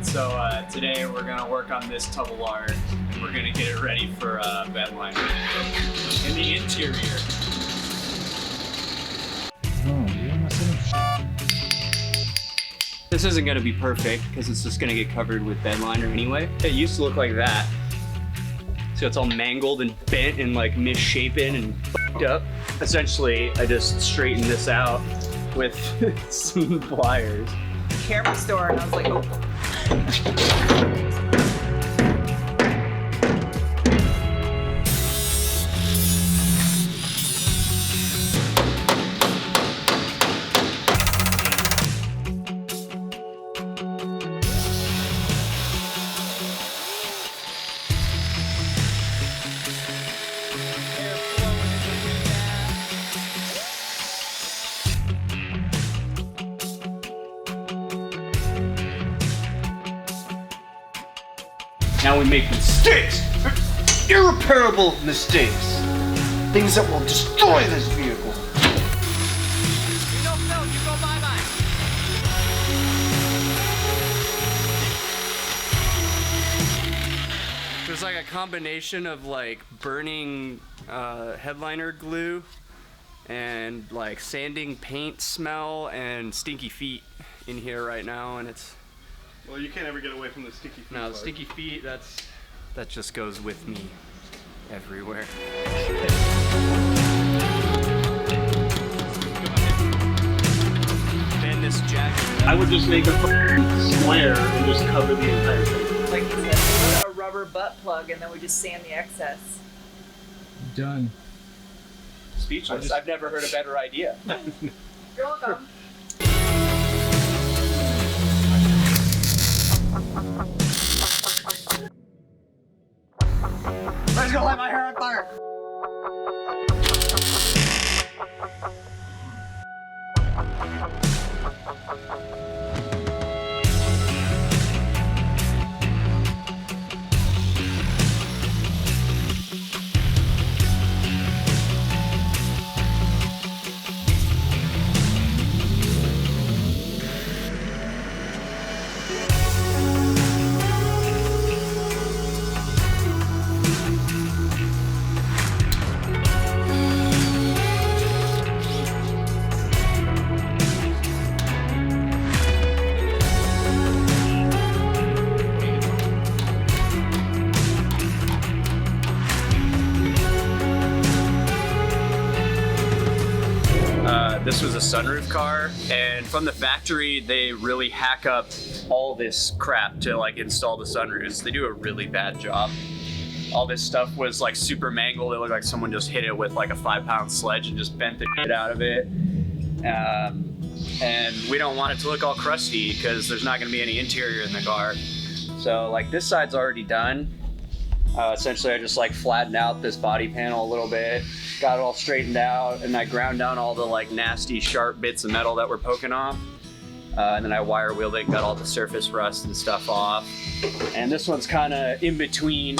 So today we're gonna work on this Tubular and we're gonna get it ready for bed liner in the interior. This isn't gonna be perfect because it's just gonna get covered with bed liner anyway. It used to look like that. So it's all mangled and bent and like misshapen and fucked up. Essentially, I just straightened this out with some pliers. Camera store, and I was like, oh. Now we make mistakes! Irreparable mistakes! Things that will destroy this vehicle! You don't know, you go bye-bye. There's like a combination of like burning headliner glue and like sanding paint smell and stinky feet in here right now, and it's... Well, you can't ever get away from the sticky feet. No, the sticky feet, that just goes with me everywhere. Bend this jacket. I would just make a square and just cover the entire thing. Like you said, we put a rubber butt plug and then we just sand the excess. Done. Speechless. I've never heard a better idea. You're welcome. I'm just gonna light my hair on fire! This was a sunroof car, and from the factory, they really hack up all this crap to like install the sunroofs. They do a really bad job. All this stuff was like super mangled. It looked like someone just hit it with like a 5-pound sledge and just bent the shit out of it. And we don't want it to look all crusty because there's not gonna be any interior in the car. So like this side's already done. Essentially, I just like flattened out this body panel a little bit, got it all straightened out, and I ground down all the like nasty sharp bits of metal that were poking off. And then I wire wheeled it and got all the surface rust and stuff off. And this one's kind of in between.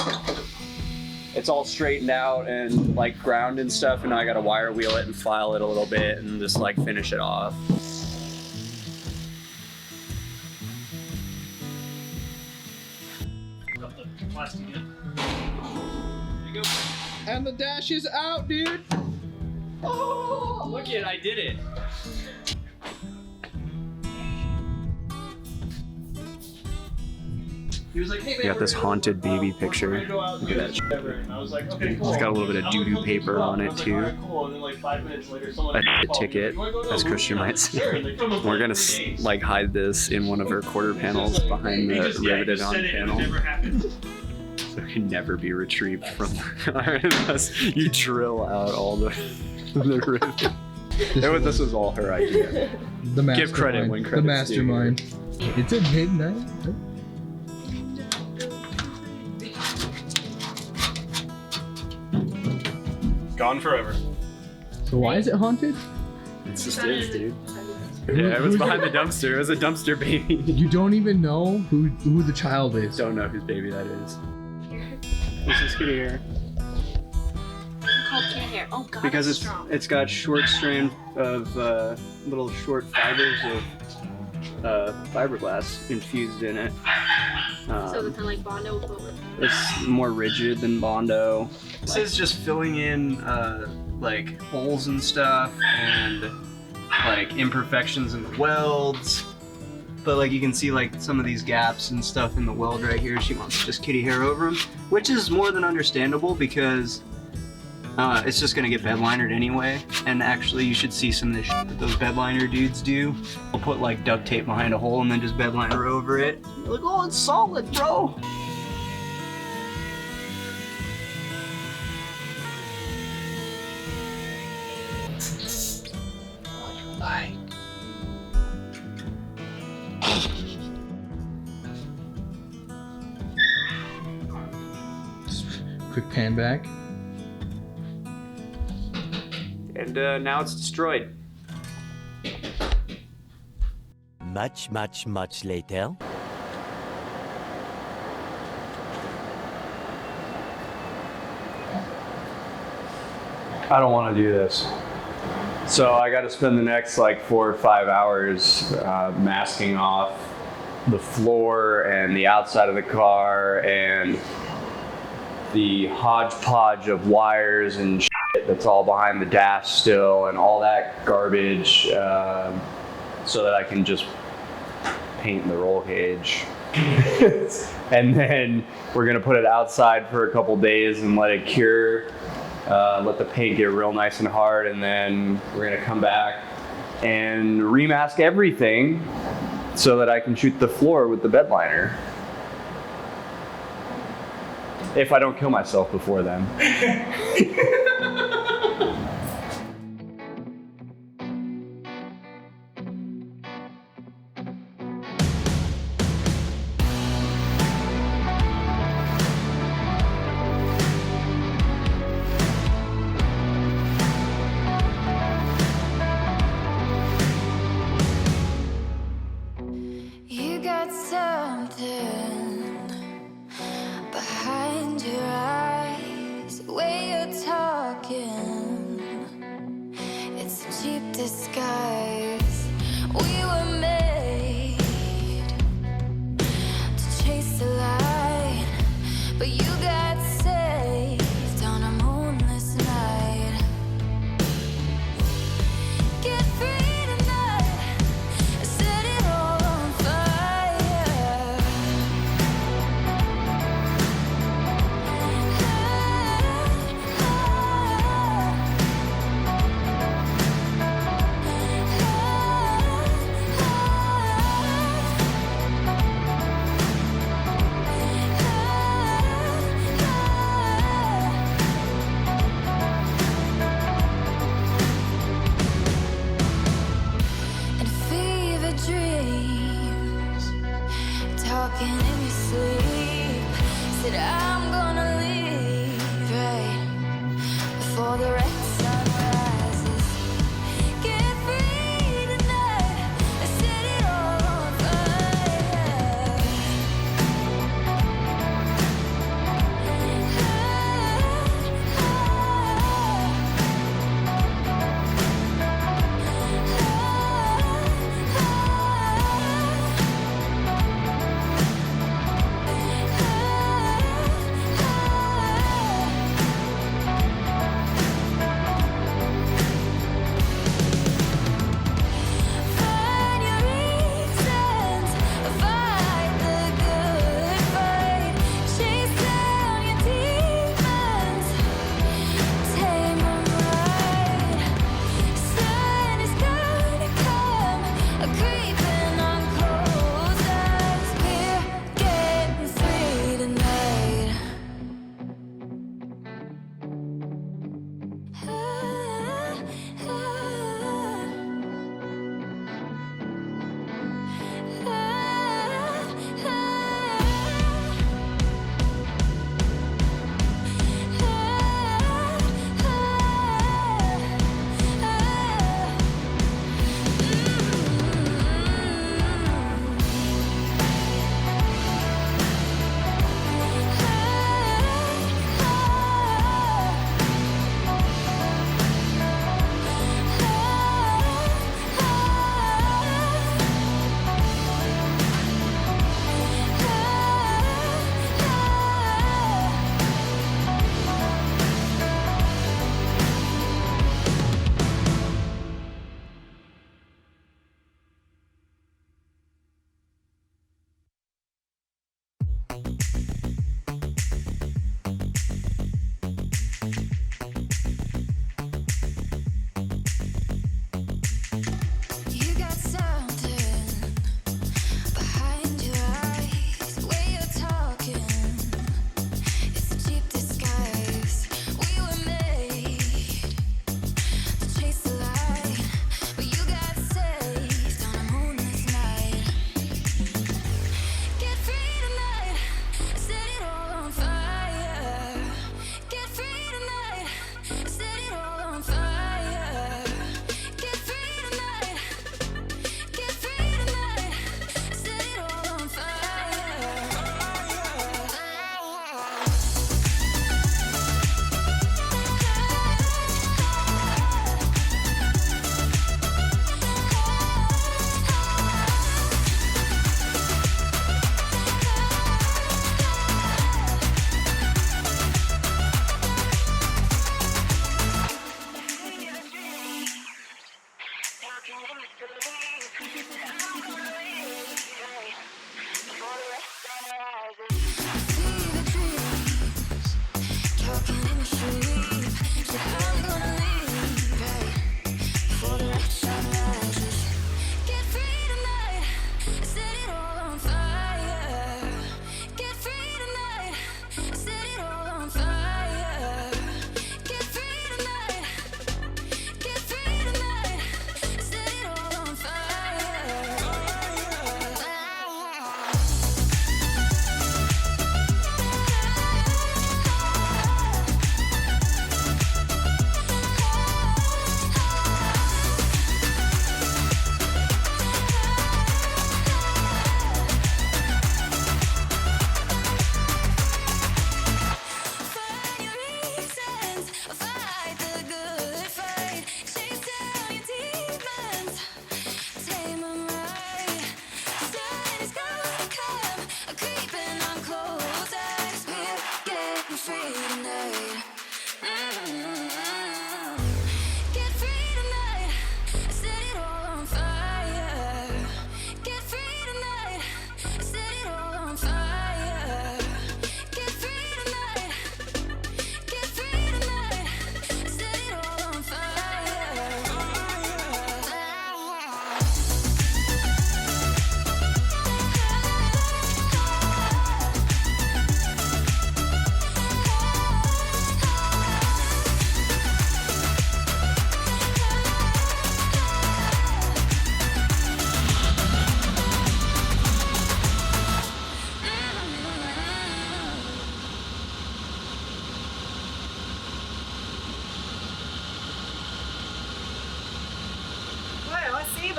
It's all straightened out and like ground and stuff, and now I gotta wire wheel it and file it a little bit and just like finish it off. And the dash is out, dude! Oh, look it, I did it. He was like, hey, man, You got this haunted baby picture. Look at that shit. It's got a little bit of doo-doo paper on it too. A ticket, as Christian might say. We're gonna like hide this in one of our quarter panels behind the riveted on panel. So it can never be retrieved from unless you drill out all the rivet. This was all her idea. The mastermind. Give credit when credit's the mastermind. Due. It's at midnight. Gone forever. So why is it haunted? It just is, dude. Yeah, it was behind the dumpster. It was a dumpster baby. You don't even know who the child is. Don't know whose baby that is. This is kitty hair. Called kitty hair. Oh god. Because it's strong. it's got short strand of little short fibers of fiberglass infused in it. So it's kind of like Bondo, but It's more rigid than Bondo. This is just filling in like holes and stuff and like imperfections in the welds. But like you can see like some of these gaps and stuff in the weld right here. She wants to just kitty hair over them, which is more than understandable because it's just gonna get bed linered anyway. And actually you should see some of the shit that those bed liner dudes do. They'll put like duct tape behind a hole and then just bed liner over it. You're like, oh, it's solid, bro. Bye. Quick pan back. And now it's destroyed. Much later. I don't want to do this. So I got to spend the next like 4 or 5 hours masking off the floor and the outside of the car and the hodgepodge of wires and shit that's all behind the dash still and all that garbage so that I can just paint the roll cage. And then we're gonna put it outside for a couple days and let it cure. Let the paint get real nice and hard, and then we're gonna come back and remask everything so that I can shoot the floor with the bed liner. If I don't kill myself before then. You got something behind your eyes, the way you're talking, it's a cheap disguise. We were made to chase the light, but you got saved on a moonless night. Get free tonight, set it all on fire. And fever dreams, talking in your sleep, said I'm gonna leave right before the red sun rises. Get free tonight, set it all on fire.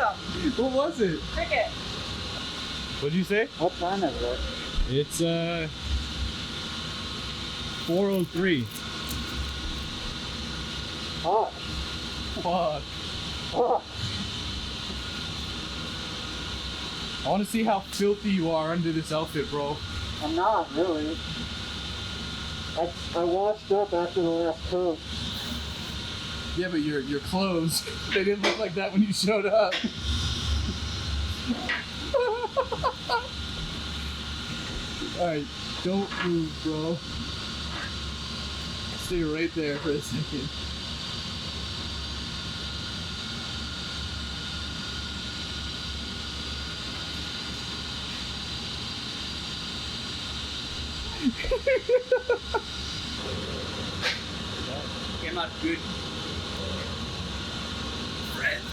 them. What was it? Cricket. What'd you say? What time is it? It's 4:03. Hot. Fuck. Hot. I want to see how filthy you are under this outfit, bro. I'm not really. I washed up after the last coat. Yeah, but your clothes, they didn't look like that when you showed up. Alright, don't move, bro. Stay right there for a second. I'm not good. Friends.